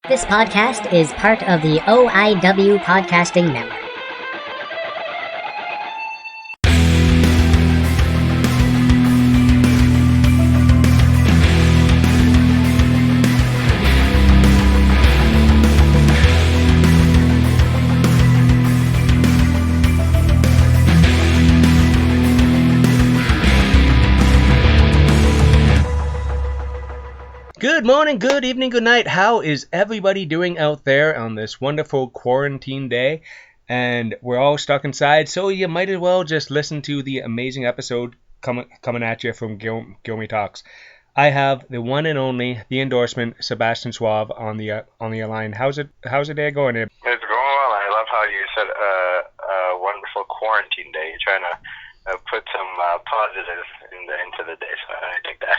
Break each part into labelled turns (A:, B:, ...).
A: This podcast is part of the OIW Podcasting Network.
B: Good morning, good evening, good night. How is everybody doing out there on this wonderful quarantine day? And we're all stuck inside, so you might as well just listen to the amazing episode coming at you from Guilmy Talks. I have the one and only, the endorsement, Sebastian Suave on the line. How's the day going?
C: It's going well. I love how you said a wonderful quarantine day. You're trying to put some positive into the day, so I think that.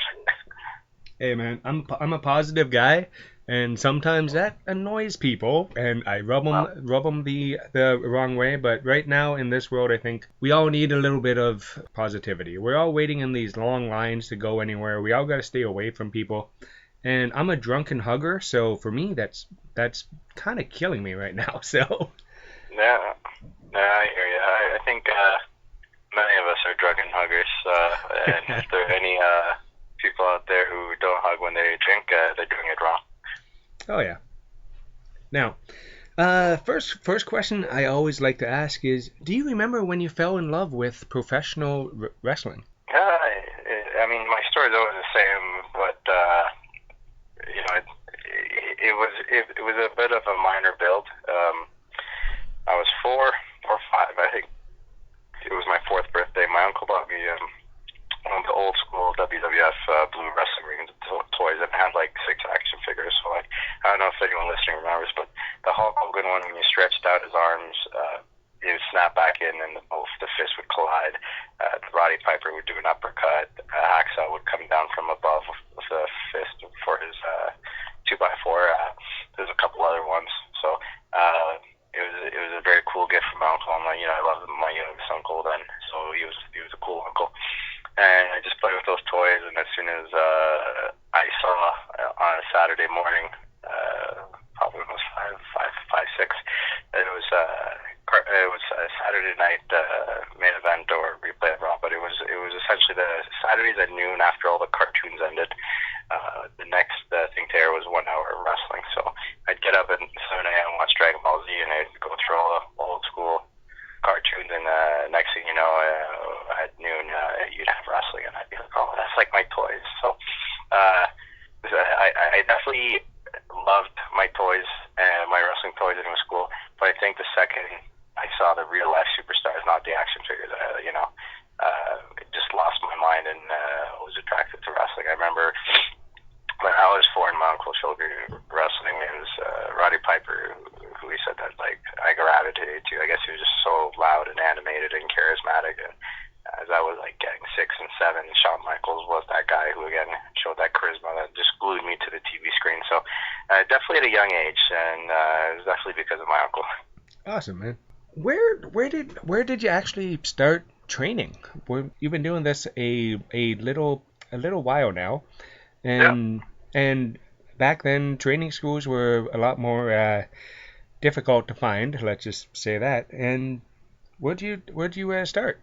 B: Hey man, I'm a positive guy, and sometimes that annoys people, and I rub them the wrong way. But right now in this world, I think we all need a little bit of positivity. We're all waiting in these long lines to go anywhere. We all got to stay away from people, and I'm a drunken hugger, so for me that's kind of killing me right now. So.
C: Yeah, I hear you. I think many of us are drunken huggers, and if there are any people out there who don't hug when they drink, they're doing it wrong.
B: Oh yeah. Now, first question I always like to ask is, do you remember when you fell in love with professional wrestling?
C: I mean, my story's always the same, but it was a bit of a minor build. I was 4 or 5, I think. It was my 4th birthday. My uncle bought me one of the old school WWF blue wrestling ring toys that had like 6 action figures. So I don't know if anyone listening remembers, but the Hulk Hogan one, when you stretched out his arms, it would snap back in and both the fists would collide. The Roddy Piper would do an uppercut. Hacksaw would come down from above with a fist for his 2x4. There's a couple other ones. So it was a very cool gift from my uncle. I loved my youngest uncle then, so he was a cool uncle. And I just played with those toys, and as soon as I saw on a Saturday morning, probably when I was 5, 6, it was a Saturday night main event or replay of Raw, but it was essentially the Saturdays at noon after all the cartoons ended. The next thing to air was 1 hour of wrestling, so I'd get up at 7 a.m. watch Dragon Ball Z, and I'd go through all the old school cartoons, and next thing you know, at noon you'd have wrestling, and I'd be like, oh, that's like my toys. So I definitely loved my toys and my wrestling toys, and it was cool. But I think the second I saw the real life superstars, not the action figures, it just lost my mind and was attracted to wrestling. I remember when I was 4 and my uncle showed me wrestling, it was Roddy Piper, who he said that like I gravitated to. I guess he was just so loud and animated and charismatic. And as I was like getting 6 and 7, Shawn Michaels was that guy who again showed that charisma that just glued me to the TV screen. So definitely at a young age, and it was definitely because of my uncle.
B: Awesome, man. Where did you actually start training? You've been doing this a little while now, and back then training schools were a lot more difficult to find. Let's just say that. And where'd you start?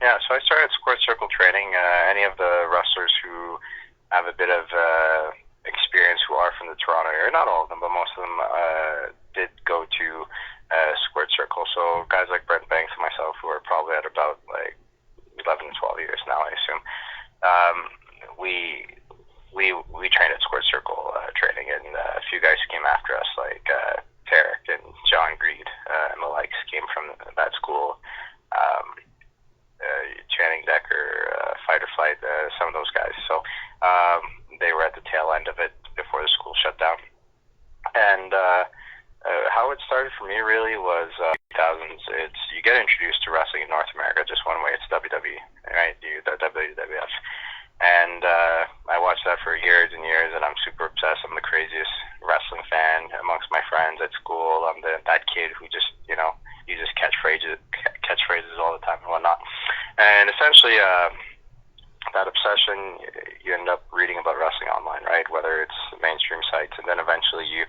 C: Yeah, so I started Squared Circle training. Any of the wrestlers who have a bit of experience who are from the Toronto area, not all of them, but most of them did go to Squared Circle. So guys like Brent Banks and myself, who are probably at about like 11 to 12 years now, I assume, we trained at Squared Circle training, and a few guys who came after us, like Tarek and John Greed and the likes, came from that school. Channing Decker, Fight or Flight, some of those guys. So they were at the tail end of it before the school shut down. And how it started for me really was 2000s. You get introduced to wrestling in North America just one way. It's WWE, right? The WWF. And I watched that for years and years, and I'm super obsessed. I'm the craziest wrestling fan amongst my friends at school. I'm that kid who just, uses catchphrases all the time and whatnot. And essentially, that obsession, you end up reading about wrestling online, right? Whether it's mainstream sites, and then eventually you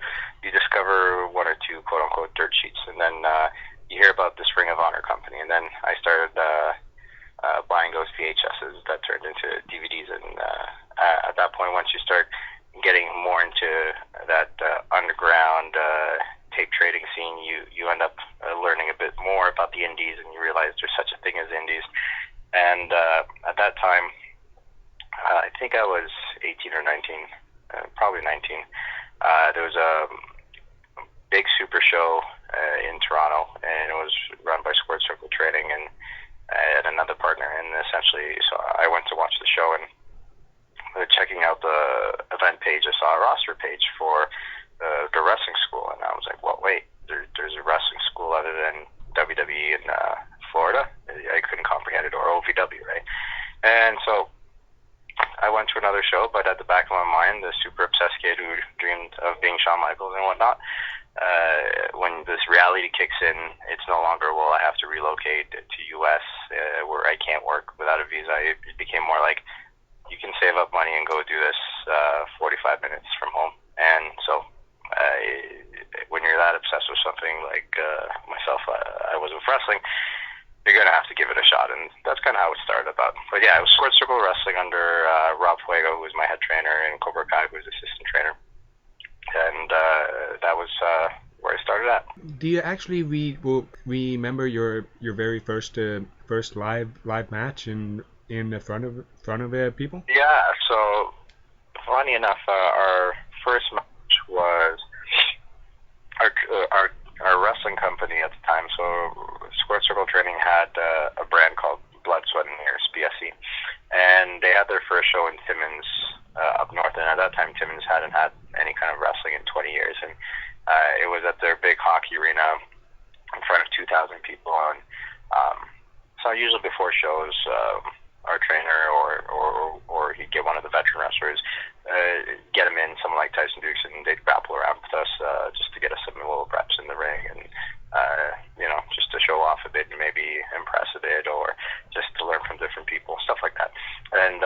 C: that time, I think I was 18 or 19, probably 19. There was a big super show in Toronto, and it was run by Squared Circle Training, and I had another partner. And essentially, so I went to watch the show, and checking out the event page, I saw a roster page for the wrestling school, and I was like, well, wait, there's a wrestling school other than WWE in Florida? I couldn't comprehend it, or OVW, right? And so I went to another show, but at the back of my mind, the super obsessed kid who dreamed of being Shawn Michaels and whatnot, when this reality kicks in, it's no longer, well, I have to relocate to U.S. Where I can't work without a visa. It became more like, you can save up money and go do this 45 minutes from home. And so when you're that obsessed with something like myself, I was with wrestling, you're going to have to give it a shot. And that's kind of how it started about. But yeah, it was Squared Circle Wrestling under Rob Fuego, who was my head trainer, and Cobra Kai, who was assistant trainer. And that was where I started at.
B: Do you actually remember your very first live match in the front of people?
C: Yeah, so funny enough, our first match was our wrestling company at the time. So Squared Circle Training had a brand called Blood, Sweat, and Tears, BSC, and they had their first show in Timmins up north. And at that time, Timmins hadn't had any kind of wrestling in 20 years, and it was at their big hockey arena in front of 2,000 people. And so usually before shows, our trainer or he'd get one of the veteran wrestlers, get him in, someone like Tyson Dukes, and they'd grapple around with us just to get us some little reps in the ring, and just to show off a bit and maybe impress a bit, or just to learn from different people, stuff like that. And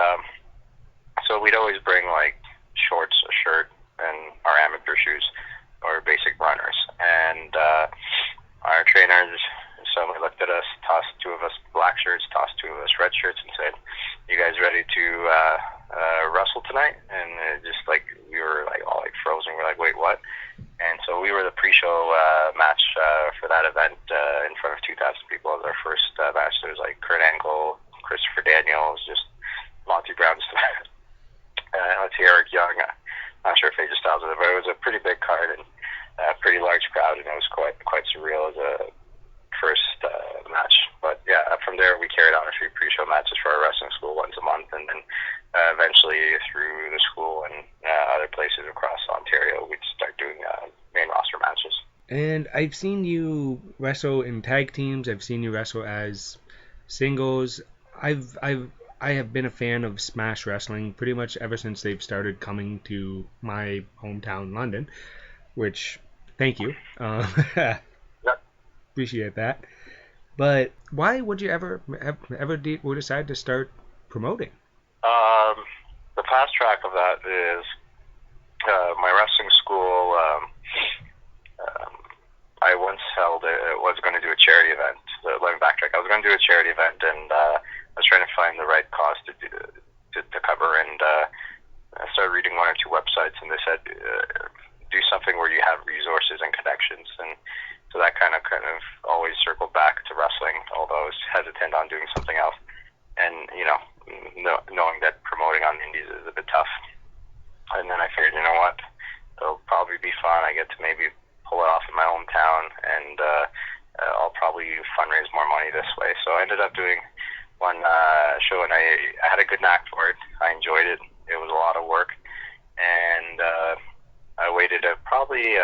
C: so we'd always bring like shorts, a shirt, and our amateur shoes or basic runners. And our trainers suddenly looked at us, tossed two of us black shirts, tossed two of us red shirts, and said, "You guys ready to wrestle tonight?" And just like we were like all like frozen. We're like, "Wait, what?" And so we were the pre-show match for that event in front of 2,000 people. It was our first match. There was like Kurt Angle, Christopher Daniels, just Monty Brown, let's see, Eric Young. Not sure if AJ Styles was there, but it was a pretty big card and a pretty large crowd, and it was quite surreal as a first match. But yeah, from there we carried on a few pre-show matches for our wrestling school once a month, and then eventually through the school and other places across Ontario, we'd start doing main roster matches.
B: And I've seen you wrestle in tag teams. I've seen you wrestle as singles. I have been a fan of Smash Wrestling pretty much ever since they've started coming to my hometown, London, which, thank you.
C: Yep.
B: Appreciate that. But why would you ever decide to start promoting?
C: The fast track of that is my wrestling school. I once was going to do a charity event. Let me backtrack. I was going to do a charity event, and I was trying to find the right cause to cover. And I started reading one or two websites, and they said do something where you have resources and connections. And so that kind of always circled back to wrestling, although I was hesitant on doing something else. And knowing that promoting on indies is a bit tough. And then I figured, you know what, it'll probably be fun. I get to maybe pull it off in my hometown, and I'll probably fundraise more money this way. So I ended up doing one show, and I had a good knack for it. I enjoyed it. It was a lot of work, and I waited probably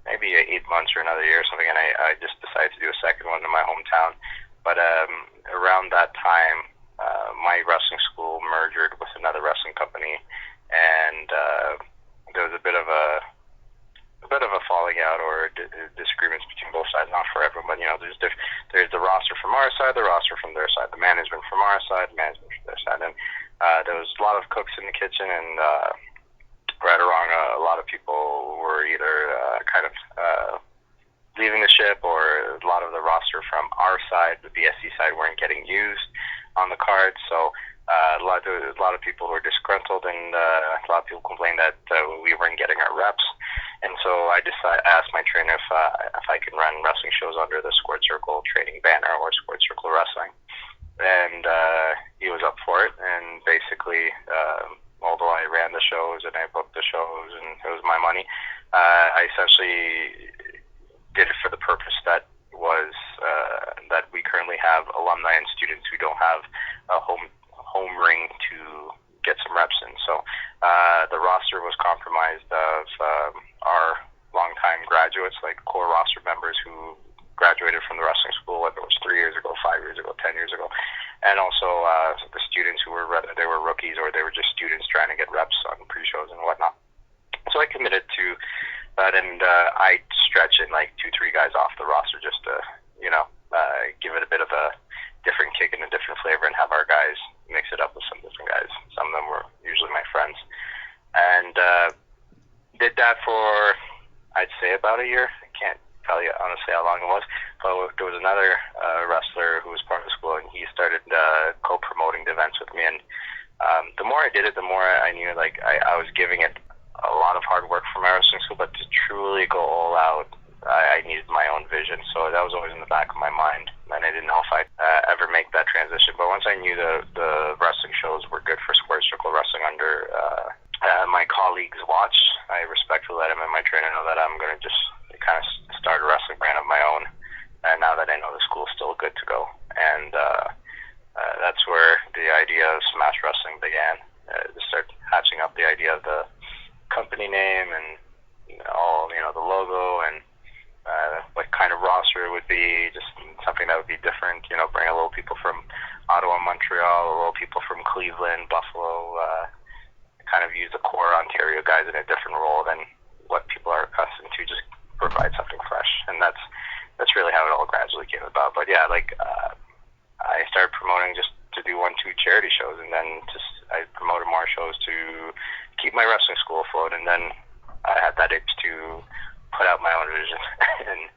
C: maybe 8 months or another year or something, and I just decided to do a second one in my hometown. But around that time, my wrestling school merged with another wrestling company, and there was a bit of a falling out or disagreements between both sides. Not for everyone, but there's the roster from our side, the roster from their side, the management from our side, management from their side, and there was a lot of cooks in the kitchen, and right or wrong, a lot of people were either leaving the ship, or a lot of the roster from our side, the BSC side, weren't getting used on the card. So a lot of people were disgruntled, and a lot of people complained that we weren't getting our reps. And so I asked my trainer if I could run wrestling shows under the Squared Circle Training banner, or Squared Circle Wrestling. and he was up for it. And basically, although I ran the shows and I booked the shows and it was my money, I essentially did it for the purpose that was that we currently have alumni and students who don't have a home ring to get some reps in. So the roster was comprised of our longtime graduates, like core roster members who graduated from the wrestling school, whether it was 3 years ago, 5 years ago, 10 years ago, and also the students who were, whether they were rookies or they were just students trying to get reps on pre-shows and whatnot. So I committed to that, and I stretch in like 2-3 guys off the roster just to, give it a bit of a different kick and a different flavor, and have our guys mix it up with some different guys. Some of them were usually my friends, and did that for, I'd say, about a year. I can't tell you honestly how long it was, but there was another wrestler who was part of the school, and he started co-promoting the events with me, and the more I did it, the more I knew like I was giving it a lot of hard work for my wrestling school, but to truly go all out, I needed my own vision. So that was always in the back of my mind, and I didn't know if I'd ever make that transition. But once I knew the wrestling shows were good for square circle wrestling under my colleagues' watch, I respectfully let him and my trainer know that I'm going to just kind of start a wrestling brand of my own. And now that I know the school's still good to go, and that's where the idea of Smash Wrestling began. To start hatching up the idea of the company name and all, the logo, and what kind of roster it would be, just something that would be different, bring a little people from Ottawa, Montreal, a little people from Cleveland, Buffalo, kind of use the core Ontario guys in a different role than what people are accustomed to, just provide something fresh. And that's really how it all gradually came about. But yeah, I started promoting just to do 1-2 charity shows, and then I promoted more shows to keep my wrestling school afloat, and then I had that itch to put out my own vision. And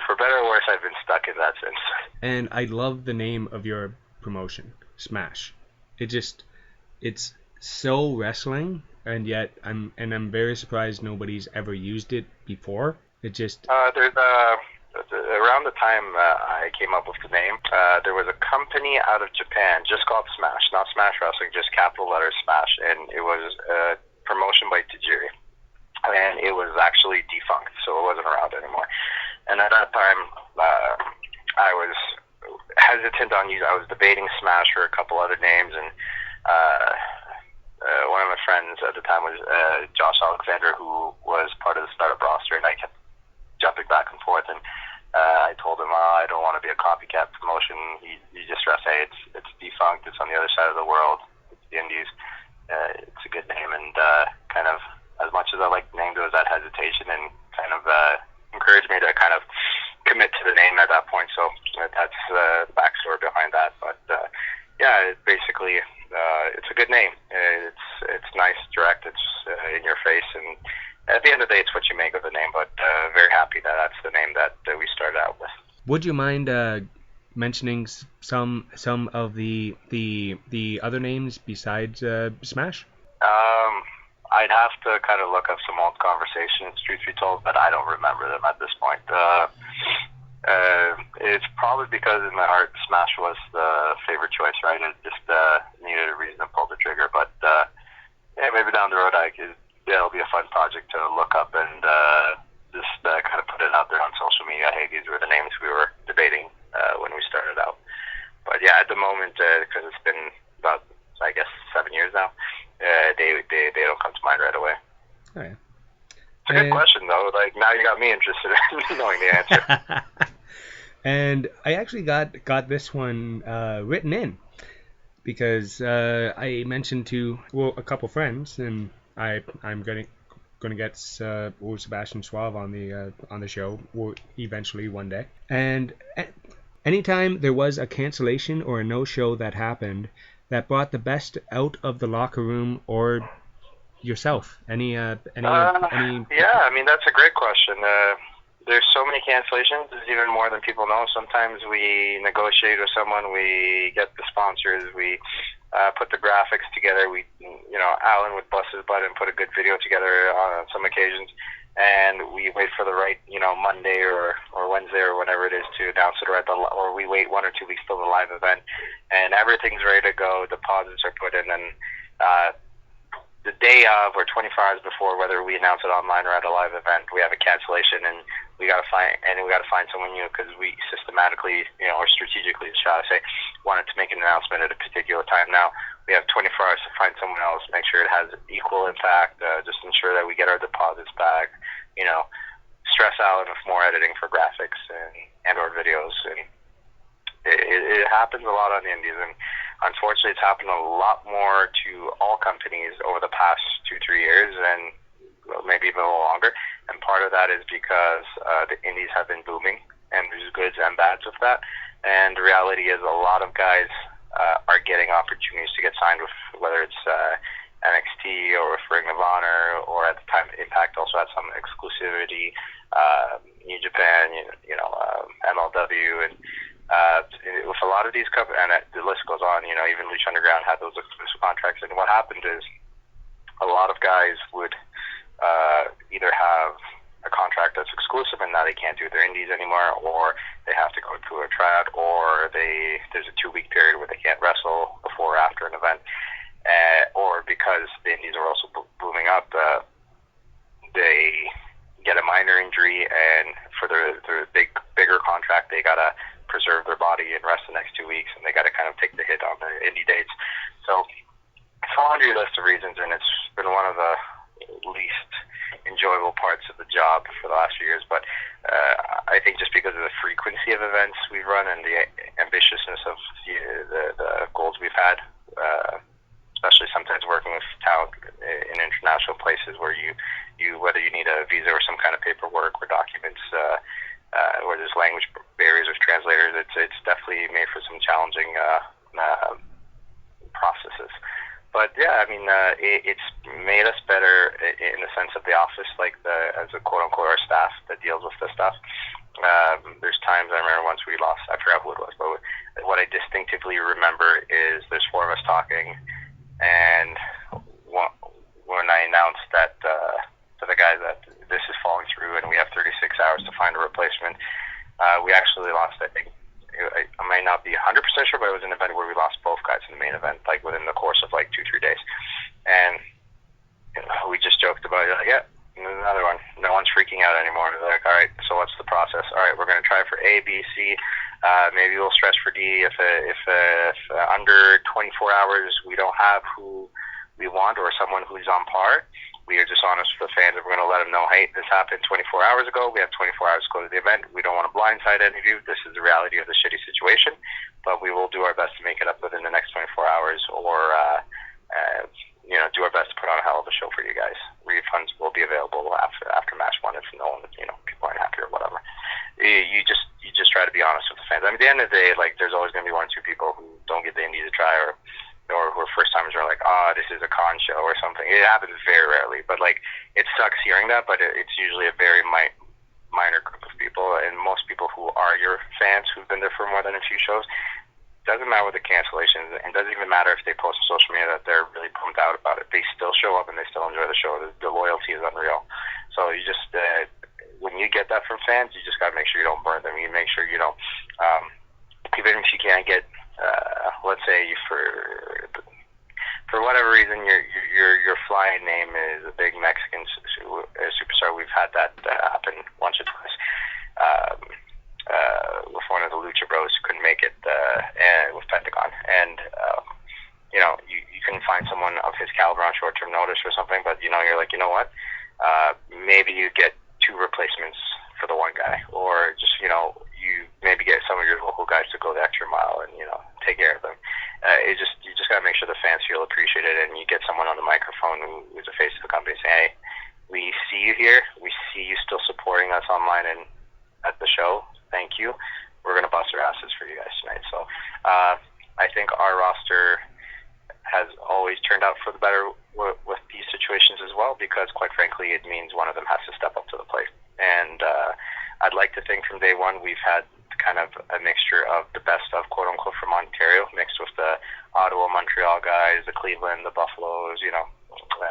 C: for better or worse, I've been stuck in that since.
B: And I love the name of your promotion, Smash. It's so wrestling, and yet I'm very surprised nobody's ever used it before. It just
C: there's around the time I came up with the name, there was a company out of Japan just called Smash, not Smash Wrestling, just capital letters Smash, and it was a promotion by Tajiri, and it was actually defunct, so it wasn't around anymore. And at that time, I was hesitant on use. I was debating Smash or a couple other names, and one of my friends at the time was Josh Alexander, who was part of the startup roster, and I kept jumping back and forth, and I told him, I don't want to be a copycat promotion. You just stress, hey, it's defunct, it's on the other side of the world, it's the Indies, it's a good name, and kind of, as much as I liked the name, there was that hesitation, and kind of encouraged me to kind of commit to the name at that point. So that's the backstory behind that. But yeah, basically, it's a good name. It's nice, direct, it's in your face, and at the end of the day, it's what you make of the name, but very happy that that's the name that we started out with.
B: Would you mind mentioning some of the other names besides Smash?
C: I'd have to kind of look up some old conversations, truth be told, but I don't remember them at this point. It's probably because in my heart, Smash was the favorite choice, right? It just needed a reason to pull the trigger, but yeah, maybe down the road it'll be a fun project to look up and just kind of put it out there on social media. Hey, these were the names we were debating when we started out. But yeah, at the moment, because it's been about, I guess, 7 years now, they don't come to mind right away.
B: Oh, yeah.
C: It's a good question, though. Like, now you got me interested in knowing the answer.
B: And I actually got this one written in because I mentioned to a couple friends, and I'm gonna get Sebastian Suave on the show eventually one day. And anytime there was a cancellation or a no-show that happened that brought the best out of the locker room or yourself,
C: Yeah, I mean, that's a great question. There's so many cancellations. There's even more than people know. Sometimes we negotiate with someone, we get the sponsors, we put the graphics together. Alan would bust his butt and put a good video together on some occasions, and we wait for the right, Monday or Wednesday or whatever it is to announce it, or we wait 1 or 2 weeks till the live event, and everything's ready to go. Deposits are put in, and the day of or 24 hours before, whether we announce it online or at a live event, we have a cancellation, and we gotta find someone new, because we systematically, or strategically, shall I say, wanted to make an announcement at a particular time. Now we have 24 hours to find someone else, make sure it has equal impact, just ensure that we get our deposits back, stress out with more editing for graphics and or videos, and it happens a lot on indies, and unfortunately it's happened a lot more to all companies over the past 2-3 years, and maybe even a little longer. And part of that is because the indies have been booming, and there's goods and bads with that. And the reality is a lot of guys are getting opportunities to get signed with, whether it's NXT or with Ring of Honor, or at the time Impact also had some exclusivity, New Japan, MLW, and with a lot of these companies, and the list goes on, even Lucha Underground had those exclusive contracts. And what happened is a lot of guys would either have a contract that's exclusive and now they can't do their indies anymore, or they have to go to a tryout, or there's a 2-week period where they can't wrestle before or after an event, or because the indies are also booming up, they get a minor injury, and for their bigger contract, they gotta preserve their body and rest the next 2 weeks, and they gotta kind of take the hit on the indie dates. So it's a laundry list of reasons, and it's been one of the least enjoyable parts of the job for the last few years. But I think just because of the frequency of events we've run and the ambitiousness of the goals we've had, especially sometimes working with talent in international places where you whether you need a visa or some kind of paperwork or documents, where there's language barriers with translators, it's definitely made for some challenging processes. But yeah, I mean, it's made us better in the sense of the office, like as a quote unquote our staff that deals with the stuff. There's times I remember once we lost, I forgot who it was, but what I distinctively remember is there's 4 of us talking, and when I announced that to the guys that this is falling through and we have 36 hours to find a replacement, we actually lost, I think, I might not be 100% sure, but it was an event where we lost both guys in the main event, like within the course of like 2-3 days. And we just joked about it, like, yeah, another one. No one's freaking out anymore. They're like, all right, so what's the process? All right, we're going to try for A, B, C. Maybe we'll stretch for D. If under 24 hours we don't have who we want or someone who's on par, we are just honest with the fans, and we're going to let them know, hey, this happened 24 hours ago. We have 24 hours to go to the event. We don't want to blindside any of you. This is the reality of the shitty situation, but we will do our best to make it up within the next 24 hours, or do our best to put on a hell of a show for you guys. Refunds will be available after match 1 if no one, people aren't happy or whatever. You just try to be honest with the fans. I mean, at the end of the day, like, there's always going to be 1 or 2 people who don't get the indie to try, or who are first timers are like, this is a con show or something. It happens very rarely, but like, it sucks hearing that, but it's usually a very minor group of people, and most people who are your fans who've been there for more than a few shows. Doesn't matter with the cancellations, and doesn't even matter if they post on social media that they're really pumped out about it. They still show up and they still enjoy the show. The loyalty is unreal. So you just, when you get that from fans, you just gotta make sure you don't burn them. You make sure you don't, even if you can't get, let's say for whatever reason your flying name is a big Mexican superstar. We've had that happen once or twice. With one of the Lucha Bros who couldn't make it with Pentagon, and you can find someone of his caliber on short-term notice or something, but you're like, you know what, maybe you get 2 replacements for the one guy, or just you maybe get some of your local guys to go the extra mile and take care of them. You just gotta make sure the fans feel appreciated, and you get someone on the microphone who's the face of the company saying, hey, we see you here, we see you still supporting us online and at the show. Thank you. We're going to bust our asses for you guys tonight. So I think our roster has always turned out for the better with these situations as well, because quite frankly, it means one of them has to step up to the plate. And I'd like to think from day one we've had kind of a mixture of the best of, quote unquote, from Ontario, mixed with the Ottawa, Montreal guys, the Cleveland, the Buffaloes,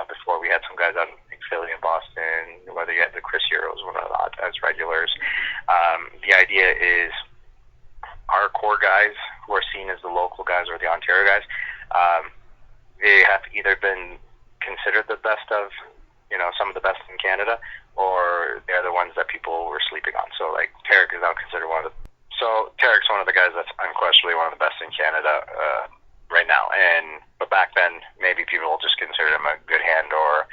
C: before we had some guys out in Philly and Boston, whether you had the Chris idea is our core guys, who are seen as the local guys or the Ontario guys, they have either been considered the best of, some of the best in Canada, or they're the ones that people were sleeping on. So like Tarek is now considered Tarek's one of the guys that's unquestionably one of the best in Canada right now. But back then, maybe people just considered him a good hand or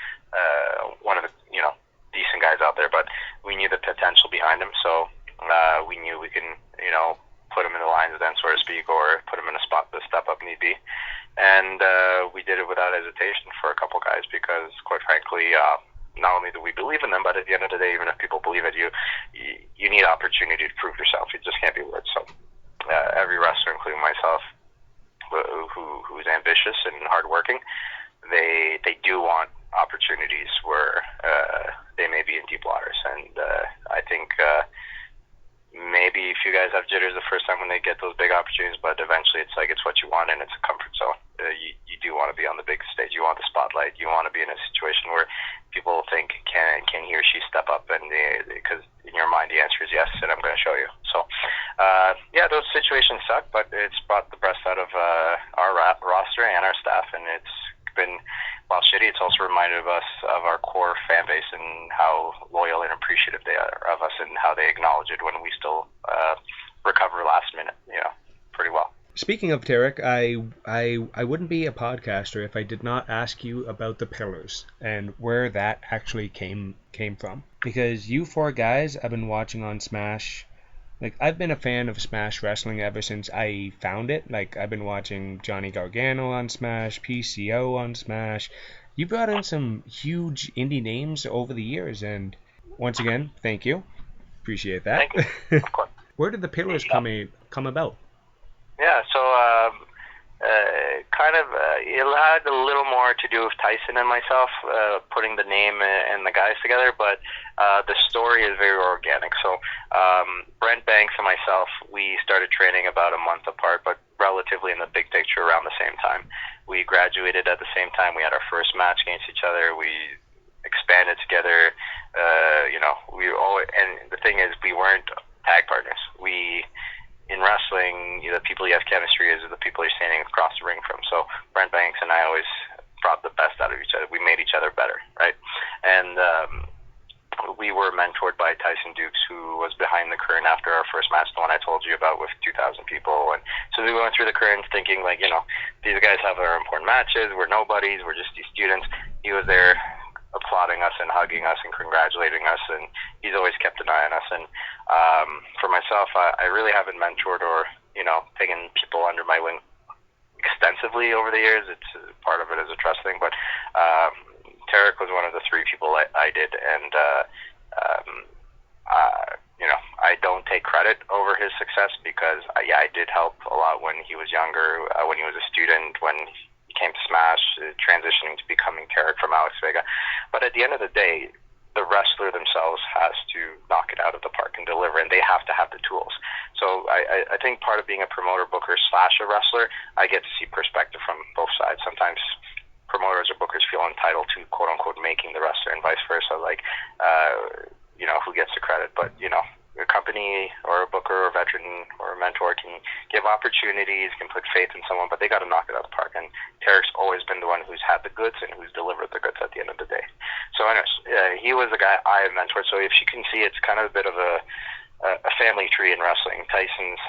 C: one of the decent guys out there. But we knew the potential behind him, so we knew we can put him in the lines then, so to speak, or put him in a spot to step up need be. And we did it without hesitation for a couple guys because, quite frankly, not only do we believe in them, but at the end of the day, even if people believe in you, you need opportunity to prove yourself. It just can't be words. So every wrestler, including myself, who's ambitious and hardworking, they do want opportunities where they may be in deep waters. And I think maybe if you guys have jitters the first time when they get those big opportunities, but eventually it's what you want and it's a comfort zone. You do want to be on the big stage. You want the spotlight. You want to be in a situation where people think, can he or she step up? And because in your mind the answer is yes, and I'm going to show you. So those situations suck, but it's brought the best out of our roster and our staff, and it's been, while shitty, it's also reminded us of our core fan base and how loyal and appreciative they are of us and how they acknowledge it when we still recover last minute, pretty well.
B: Speaking of Tarek, I wouldn't be a podcaster if I did not ask you about the pillars and where that actually came from. Because you four guys I've been watching on Smash. Like, I've been a fan of Smash Wrestling ever since I found it. Like, I've been watching Johnny Gargano on Smash, PCO on Smash. You brought in some huge indie names over the years, and once again, thank you. Appreciate that.
C: Thank you. Of course.
B: Where did the pillars come about?
C: Yeah, so it had a little more to do with Tyson and myself putting the name and the guys together, but the story is very organic. So Brent Banks and myself, we started training about a month apart, but relatively in the big picture around the same time. We graduated at the same time. We had our first match against each other. We expanded together. And the thing is, we weren't tag partners. In wrestling, the people you have chemistry is the people you're standing across the ring from. So Brent Banks and I always brought the best out of each other. We made each other better, right? And we were mentored by Tyson Dukes, who was behind the curtain after our first match, the one I told you about with 2,000 people. And so we went through the curtains thinking, these guys have their important matches. We're nobodies. We're just these students. He was there applauding us and hugging us and congratulating us, and he's always kept an eye on us. And for myself, I really haven't mentored or taken people under my wing extensively over the years. It's part of it is a trust thing, but Tarek was one of the three people I did, and I don't take credit over his success because I did help a lot when he was younger, when he was a student, when he came to Smash, transitioning to becoming Tarek from Alex Vega. But at the end of the day, the wrestler themselves has to knock it out of the park and deliver, and they have to have the tools. So I think part of being a promoter, booker / a wrestler, I get to see perspective from both sides. Sometimes promoters or bookers feel entitled to quote unquote making the wrestler, and vice versa. Who gets the credit? But a company or a booker or a veteran or a mentor can give opportunities, can put faith in someone, but they got to knock it out of the park. And Tarek's always been the one who's had the goods and who's delivered the goods at the end of the day. So anyways, he was the guy I mentored. So if you can see, it's kind of a bit of a family tree in wrestling. Tyson's,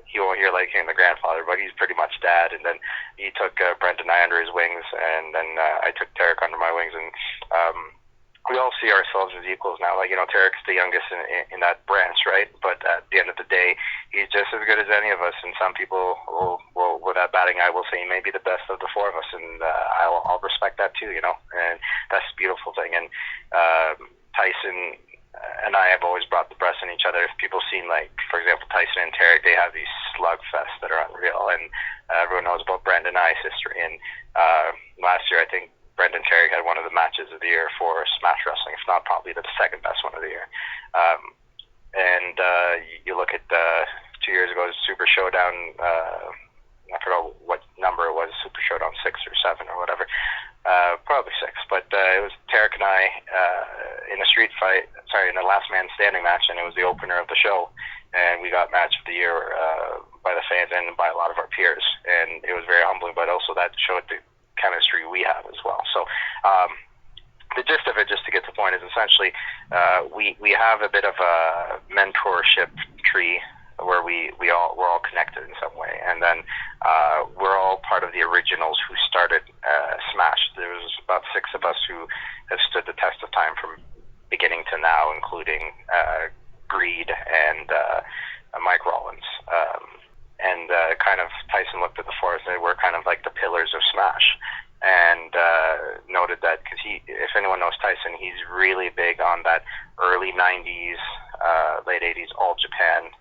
C: he won't hear like him, the grandfather, but he's pretty much dad. And then he took Brent and I under his wings, and then I took Tarek under my wings, and we all see ourselves as equals now. Tarek's the youngest in that branch, right? But at the end of the day, he's just as good as any of us. And some people will with that batting eye, will say he may be the best of the four of us, and I'll respect that too, And that's the beautiful thing. And Tyson and I have always brought the best in each other. If people seen, for example, Tyson and Tarek, they have these slugfests that are unreal. And everyone knows about Brent and I's history. And last year, I think Brendan Terry had one of the matches of the year for Smash Wrestling, if not probably the second best one of the year. You look at 2 years ago, Super Showdown, I forgot what number it was, Super Showdown 6 or 7 or whatever. Probably 6. But it was Tarek and I in a in a last man standing match, and it was the opener of the show. And we got match of the year by the fans and by a lot of our peers. And it was very humbling, but also that showed the chemistry we have as well. So the gist of it, just to get to the point, is essentially we have a bit of a mentorship tree where we're all connected in some way, and then we're all part of the originals who started Smash. There was about 6 of us who have stood the test of time from beginning to now, including Greed and Mike Rollins. And kind of Tyson looked at the 4 and we're kind of like the pillars of Smash. And noted that, because if anyone knows Tyson, he's really big on that early 90s, late 80s, all Japan,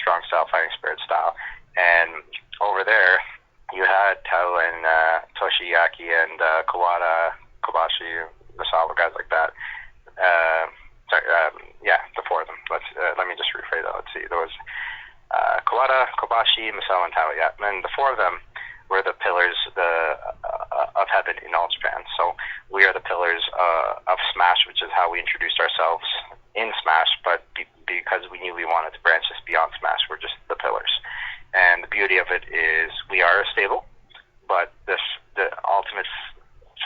C: strong style, fighting spirit style. And over there, you had Tao and Toshiaki and Kawada, Kobashi, Misawa, guys like that. The 4 of them. Let me just rephrase that. Let's see. There was Kawada, Kobashi, Misawa, and Tao. Yeah, and the 4 of them were the pillars of heaven in all Japan. So we are the pillars of Smash, which is how we introduced ourselves in Smash, but because we knew we wanted to branch this beyond Smash, we're just the pillars. And the beauty of it is we are a stable, but the ultimate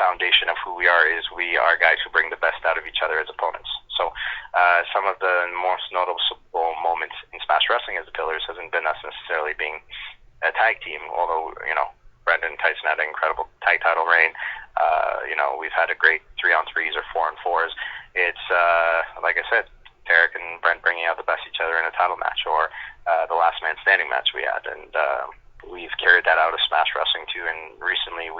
C: foundation of who we are is we are guys who bring the best out of each other as opponents. So some of the most noticeable moments in Smash Wrestling as the pillars hasn't been us necessarily being a tag team, although, Brendan and Tyson had an incredible tag title reign. We've had a great 3-on-3s or 4-on-4s. It's, like I said, Tarek and Brent bringing out the best each other in a title match, or the last man standing match we had. And we've carried that out of Smash Wrestling too. And recently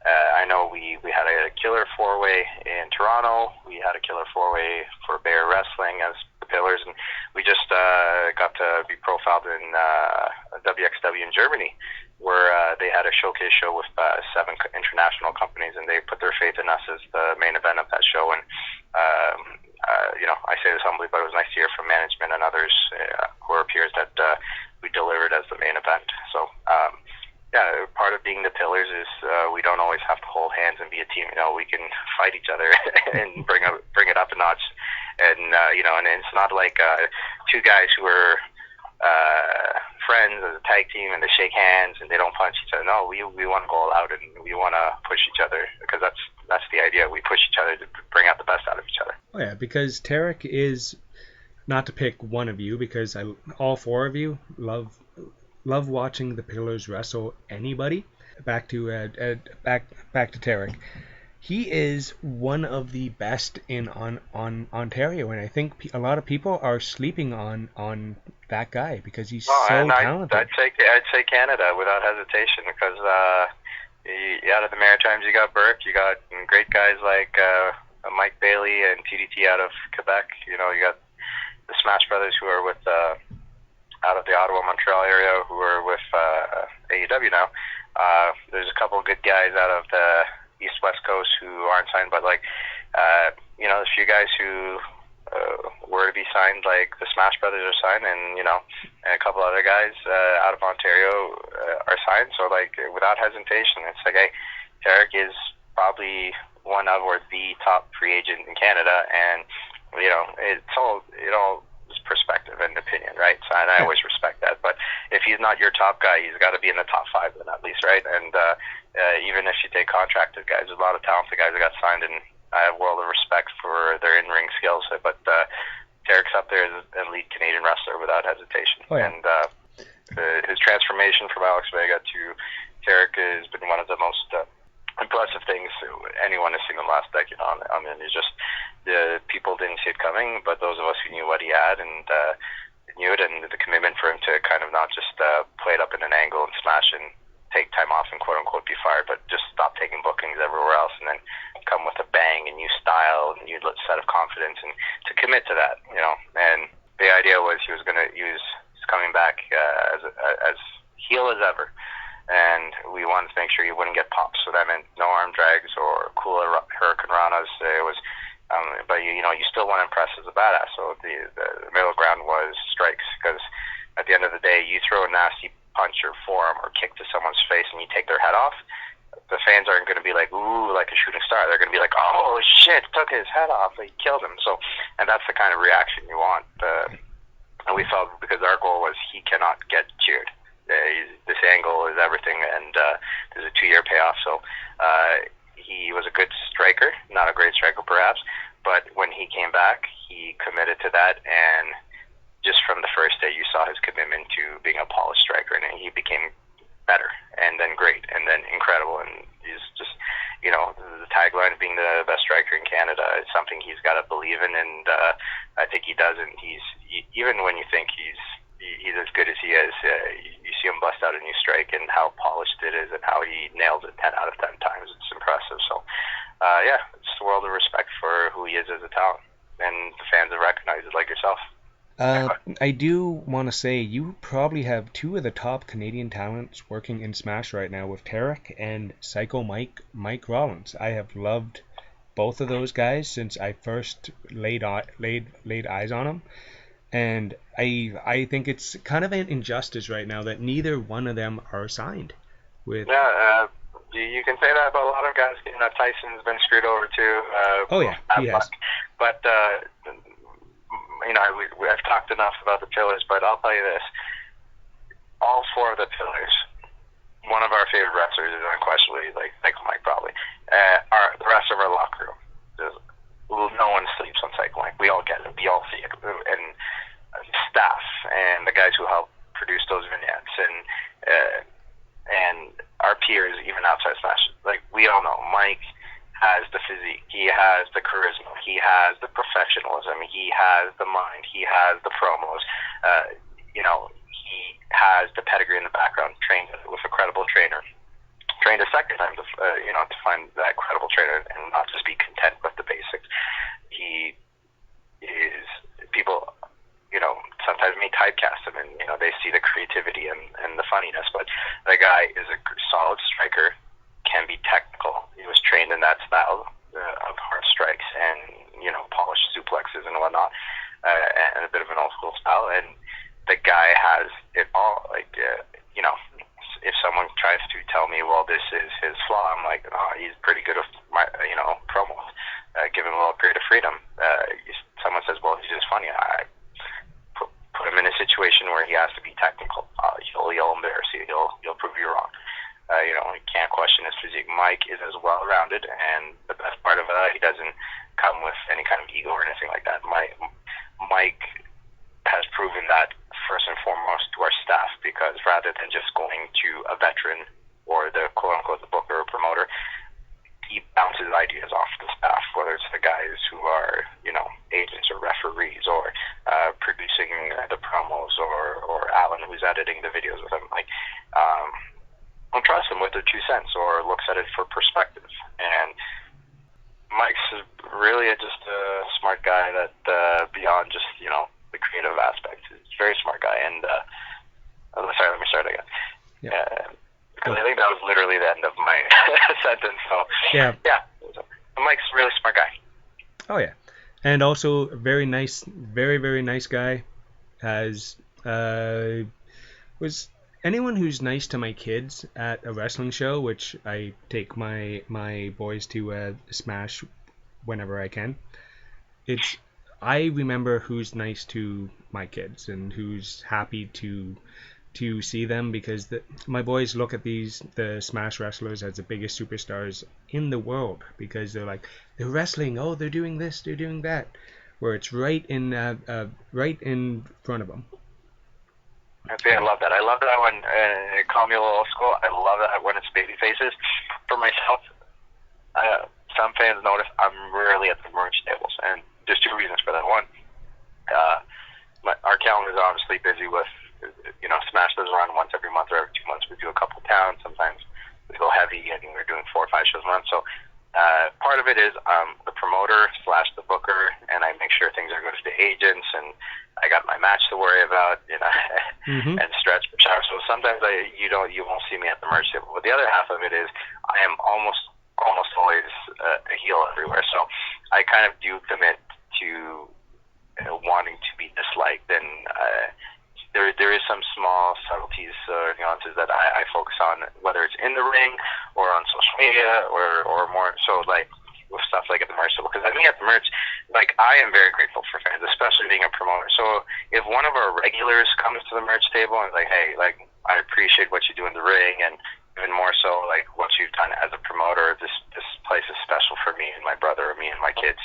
C: I know we had a killer 4-way in Toronto. We had a killer 4-way for Bear Wrestling as the pillars, and we just got to be profiled in WXW in Germany, where they had a showcase show with 7 international companies, and they put their faith in us as the main event of that show. And I say this humbly, but it was nice to hear from management and others who are peers that we delivered as the main event. So part of being the pillars is we don't always have to hold hands and be a team. We can fight each other and bring it up a notch. And and it's not like 2 guys who are friends as a tag team and they shake hands and they don't punch each other. No, we want to go all out and we want to push each other, because that's the idea. We push each other to bring out the best out of each other.
B: Oh yeah, because Tarek is, not to pick one of you, because all 4 of you love watching the pillars wrestle anybody. Back to Tarek. He is one of the best on Ontario, and I think a lot of people are sleeping on that guy because he's so talented.
C: I'd say Canada without hesitation, because out of the Maritimes you got Burke, you got great guys like Mike Bailey and TDT out of Quebec. You got the Smash Brothers who are with out of the Ottawa, Montreal area, who are with AEW now. There's a couple of good guys out of the East West Coast who aren't signed, but a few guys who were to be signed, like the Smash Brothers are signed, and a couple other guys out of Ontario are signed. So without hesitation, it's like, hey, Tarek is probably one of, or the top free agent in Canada, and it's all perspective and opinion, right? So, and I always respect that. But if he's not your top guy, he's got to be in the top 5 then, at least, right? And even if you take contracted guys, there's a lot of talented guys that got signed, and I have a world of respect for their in-ring skills. But Tarek's up there as an elite Canadian wrestler without hesitation.
B: Oh, yeah.
C: And his transformation from Alex Vega to Tarek has been one of the most impressive things anyone has seen in the last decade. It's just the people didn't see it coming, but those of us who knew what he had and knew it, and the commitment for him to kind of not just play it up in an angle and smash and take time off and quote unquote be fired, but just stop taking bookings everywhere else and then come with a bang, a new style, a new set of confidence, and to commit to that, And the idea was he's coming back as heel as ever. And we wanted to make sure he wouldn't get popped. So that meant no arm drags or cool Hurricane Ranas. It was, but you still want to impress as a badass. So the middle ground was strikes, because at the end of the day, you throw a nasty punch or forearm or kick to someone's face and you take their head off, the fans aren't going to be like, ooh, like a shooting star. They're going to be like, oh shit, took his head off, he killed him. So, and that's the kind of reaction you want. And we felt, because our goal was he cannot get cheered. This angle is everything, and there's a 2-year payoff. So he was a good striker, not a great striker perhaps, but when he came back, he committed to that, and just from the first day, you saw his commitment to being a polished striker, and he became better, and then great, and then incredible, and he's just, you know, the tagline of being the best striker in Canada is something he's got to believe in, and I think he does, and even when you think he's as good as he is, you see him bust out a new strike, and how polished it is, and how he nails it 10 out of 10 times. It's impressive. So, yeah, it's a world of respect for who he is as a talent, and the fans have recognized it, like yourself.
B: I do want to say you probably have 2 of the top Canadian talents working in Smash right now with Tarek and Psycho Mike Rollins. I have loved both of those guys since I first laid eyes on them, and I think it's kind of an injustice right now that neither one of them are signed with.
C: Yeah, you can say that about a lot of guys. You know, Tyson's been screwed over too.
B: Oh yeah, he has.
C: But you know, I've talked enough about the pillars, but I'll tell you this: all 4 of the pillars, one of our favorite wrestlers is unquestionably like Psycho Mike, probably. The rest of our locker room, no one sleeps on Psycho Mike. We all get it. We all see it, and staff and the guys who help produce those vignettes, and our peers, even outside Smash. Like, we all know Mike has the physique, he has the charisma, he has the professionalism, he has the mind, he has the promos, you know, he has the pedigree in the background, trained with a credible trainer, trained a second time to, you know, to find that credible trainer and not just be content with the basics. He is, people, you know, sometimes may typecast him, and, you know, they see the creativity and the funniness, but the guy is a solid striker, can be technical. He was trained in that style of hard strikes and, you know, polished suplexes and whatnot, and a bit of an old school style. And the guy has it all. Like, you know, if someone tries to tell me, well, this is his flaw, I'm like, oh, he's pretty good with my, you know, promos. Give him a little creative freedom. Someone says, well, he's just funny. I put him in a situation where he has to be technical. He'll embarrass you. He'll prove you wrong. You know, you can't question his physique. Mike is as well-rounded, and the best part of it, he doesn't come with any kind of ego or anything like that. Mike has proven that first and foremost to our staff, because rather than just going to a veteran or the quote-unquote the booker or promoter, he bounces ideas off the staff, whether it's the guys who are, you know, agents or referees or producing the promos, or Alan who's editing the videos with him. Like, don't trust him with their 2 cents, or looks at it for perspective. And Mike's really just a smart guy that, beyond just, you know, the creative aspect, he's a very smart guy. And sorry, let me start again. Yeah. Because I think that was literally the end of my sentence. So yeah, Mike's a really smart guy.
B: Oh yeah, and also very nice, very very nice guy. Has was. Anyone who's nice to my kids at a wrestling show, which I take my boys to Smash whenever I can, I remember who's nice to my kids and who's happy to see them, because my boys look at the Smash wrestlers as the biggest superstars in the world, because they're like, they're wrestling, oh, they're doing this, they're doing that, where it's right in front of them.
C: I love that. I love that when call me a little old school. I love that when it's baby faces. For myself, some fans notice I'm rarely at the merch tables, and there's 2 reasons for that. One, our calendar is obviously busy with, you know, Smash does run once every month or every 2 months. We do a couple towns. Sometimes we go heavy, and we're doing 4 or 5 shows a month. So part of it is the promoter / the booker, and I make sure things are good to the agents, and I got my match to worry about, you know, and stretch for shower. So sometimes you won't see me at the merch table. But the other half of it is I am almost always a heel everywhere. So I kind of do commit to wanting to be disliked, and there is some small subtleties or nuances that I focus on, whether it's in the ring or on social media or more so like with stuff like at the merch table. Because I think at the merch, like I am very grateful for fans, especially being a promoter. So if one of our regulars comes to the merch table and is like, hey, like I appreciate what you do in the ring, and even more so like what you've done as a promoter, this place is special for me and my brother, or me and my kids.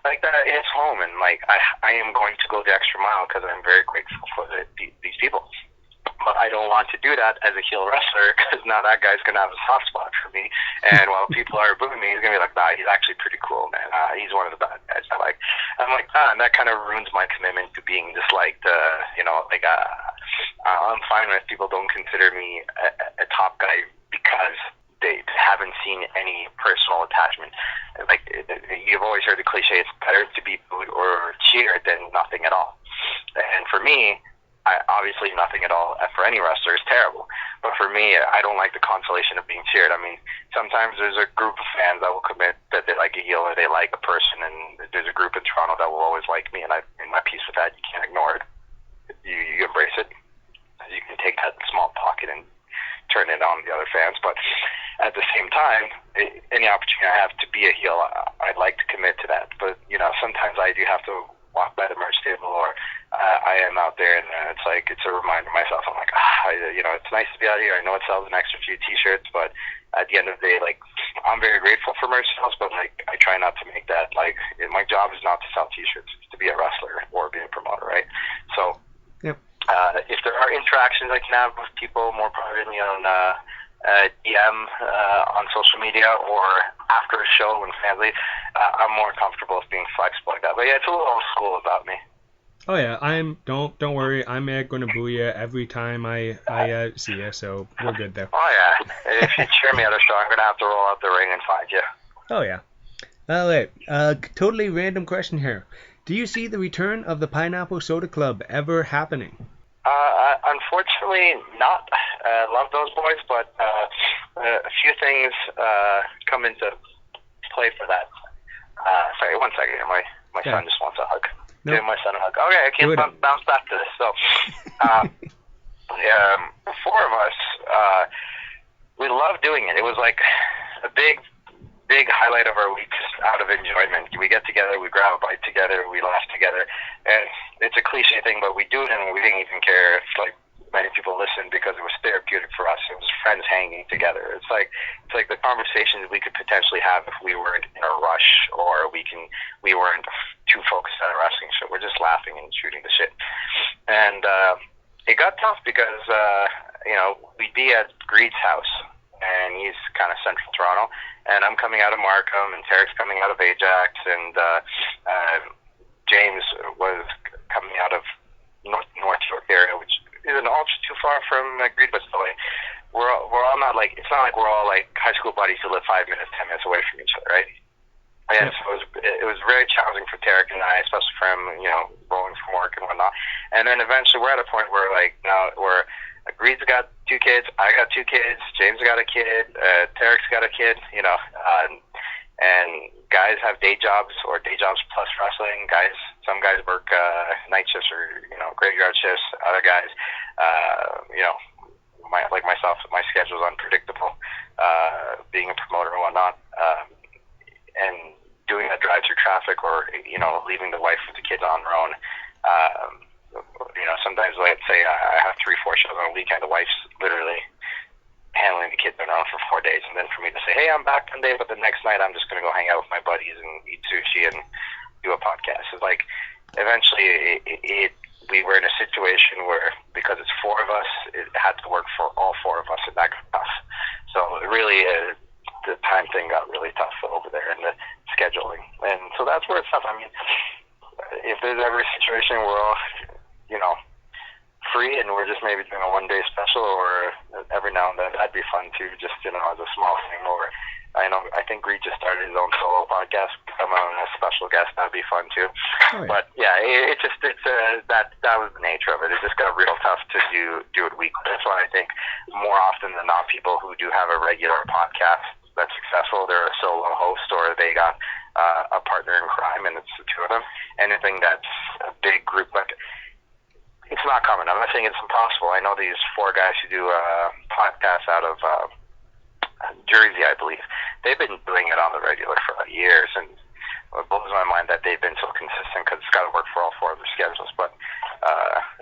C: Like that, it's home, and like I am going to go the extra mile because I'm very grateful for these people. But I don't want to do that as a heel wrestler, because now that guy's gonna have a soft spot for me. And while people are booing me, he's gonna be like, nah, he's actually pretty cool, man. He's one of the bad guys. I'm like, and that kind of ruins my commitment to being disliked. I'm fine if people don't consider me a top guy because they haven't seen any personal attachment. Like you've always heard the cliche, it's better to be booed or cheered than nothing at all. And for me, obviously nothing at all for any wrestler is terrible. But for me, I don't like the consolation of being cheered. I mean, sometimes there's a group of fans that will commit that they like a heel or they like a person, and there's a group in Toronto that will always like me, and I'm in my peace with that. You can't ignore it. You embrace it. You can take that small pocket and turn it on the other fans. But at the same time, any opportunity I have to be a heel, I'd like to commit to that. But, sometimes I do have to walk by the merch table, or I am out there, and it's like, it's a reminder to myself. I'm like, it's nice to be out here. I know it sells an extra few t-shirts, but at the end of the day, like, I'm very grateful for merch sales, but like, I try not to make that, like, my job is not to sell t-shirts. It's to be a wrestler or be a promoter, right? So,
B: yep.
C: If there are interactions I can have with people more privately on DM on social media or after a show when fans leave, I'm more comfortable with being flexible like that. But yeah, it's a little old school about me.
B: Oh yeah, don't worry, I'm going to boo you every time I see you, so we're good there.
C: Oh yeah, if you cheer me at a show, I'm gonna have to roll out the ring and find you.
B: Oh yeah. Alright, totally random question here. Do you see the return of the Pineapple Soda Club ever happening?
C: Unfortunately, not. Love those boys, but a few things come into play for that. Sorry, one second. My son just wants a hug.
B: Nope.
C: Give my son a hug. Okay, I can't bounce back to this. So, the four of us, we love doing it. It was like a big highlight of our week, just out of enjoyment. We get together, we grab a bite together, we laugh together, and it's a cliche thing, but we do it and we didn't even care if like many people listened, because it was therapeutic for us. It was friends hanging together. It's like the conversations we could potentially have if we weren't in a rush, or we weren't too focused on a wrestling show. We're just laughing and shooting the shit. And it got tough because we'd be at Greed's house, and he's kind of central Toronto, and I'm coming out of Markham, and Tarek's coming out of Ajax, and James was coming out of North York area, which isn't all too far from Greed, but still, we're all not like, it's not like we're all like high school buddies who live 5 minutes, 10 minutes away from each other, right? And so it was very challenging for Tarek and I, especially for him, going from work and whatnot. And then eventually we're at a point where Greed's got 2 kids, I got 2 kids, James got a kid, Tarek's got a kid, and guys have day jobs or day jobs plus wrestling. Some guys work night shifts or graveyard shifts. Other guys, like myself, my schedule's unpredictable. Being a promoter and whatnot, and doing that drive through traffic, or leaving the wife with the kids on their own. Sometimes, let's say I have 3-4 shows on a weekend. The wife's literally handling the kids around for 4 days, and then for me to say, hey, I'm back one day, but the next night I'm just going to go hang out with my buddies and eat sushi and do a podcast. It's like, eventually we were in a situation where, because it's 4 of us, it had to work for all 4 of us, and that got tough. So really, the time thing got really tough over there, and the scheduling. And so that's where it's tough. I mean, if there's ever a situation where we're all, free, and we're just maybe doing a one-day special, or every now and then, that'd be fun too, just as a small thing. Or I think Greed just started his own solo podcast, come on as a special guest. That'd be fun too.
B: Oh, yeah.
C: But yeah, that was the nature of it. It just got real tough to do it weekly. That's why I think more often than not, people who do have a regular podcast that's successful, they're a solo host, or they got a partner in crime, and it's the 2 of them. Anything that's a big group, like, it's not common. I'm not saying think it's impossible. I know these 4 guys who do podcasts out of Jersey, I believe. They've been doing it on the regular for years, and it blows my mind that they've been so consistent because it's got to work for all 4 of their schedules. But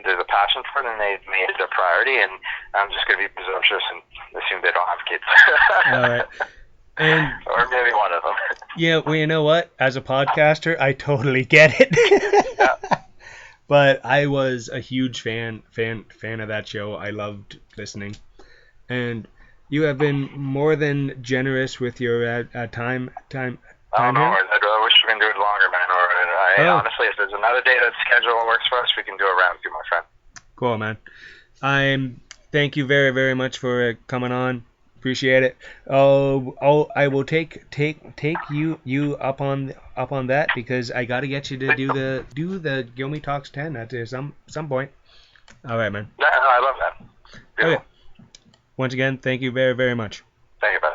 C: there's a passion for it, and they've made it a priority, and I'm just going to be presumptuous and assume they don't have kids.
B: All right. And,
C: or maybe one of them.
B: Yeah, well, you know what? As a podcaster, I totally get it.
C: Yeah.
B: But I was a huge fan of that show. I loved listening. And you have been more than generous with your time
C: Oh, no
B: here.
C: worries. I wish we can do it longer, man. Honestly, if there's another day that schedule works for us, we can do a round 2, my friend.
B: Cool, man. Thank you very, very much for coming on. Appreciate it. I will take you up on that because I got to get you to do the Guilmy Talks 10 at some point. All right, man.
C: Yeah, no, I love that. Beautiful.
B: Okay. Once again, thank you very, very much.
C: Thank you, bud.